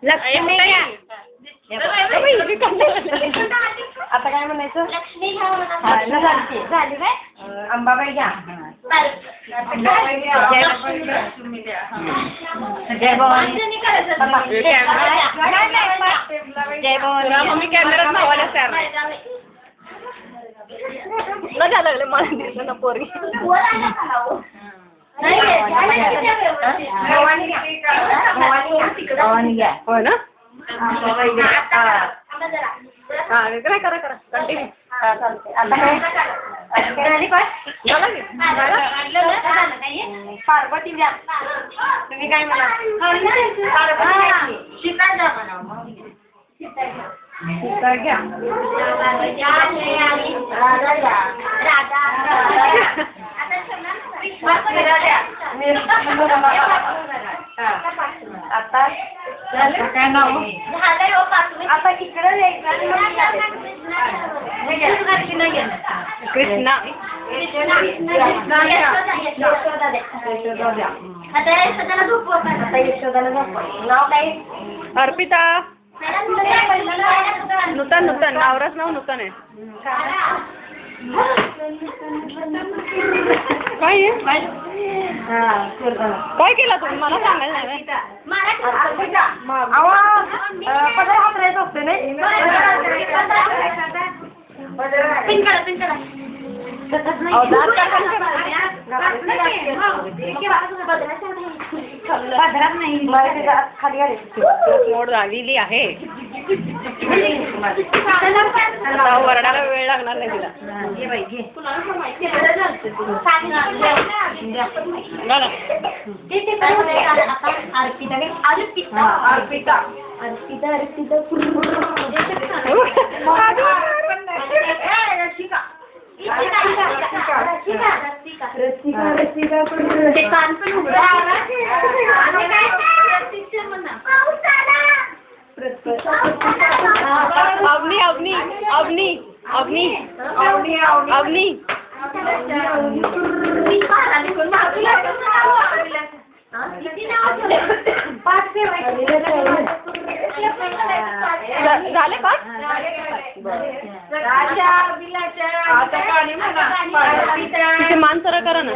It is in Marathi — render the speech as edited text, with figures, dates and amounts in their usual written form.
लक्ष्मी आता काय म्हणायचं? लक्ष्मी झाली काय? अंबाबाई घ्या. जय भवानी. जय भवानी. मम्मी कॅमेरात नावाला तयार नाही. लगा लागले मला दिसलं ना पोरगी. भवानी घ्या. हो ना? करा कंटिन्यू. पार्वती द्या. तुम्ही काय म्हणा? सीता घ्या. आता काय नाव आता इकडे कृष्णा. नाव काय? अर्पिता. नूतन नावराच नाव नूतन आहे. काय काय केलं तुम्ही मला सांगायला नाही. पदर हातरायचं असते नाही. खाली मोड झालेली आहे. वरडाला वेळ लागणार नाही तिला. अर्पिता. अवनी. झाले का? तिथे मान सरळ करा ना.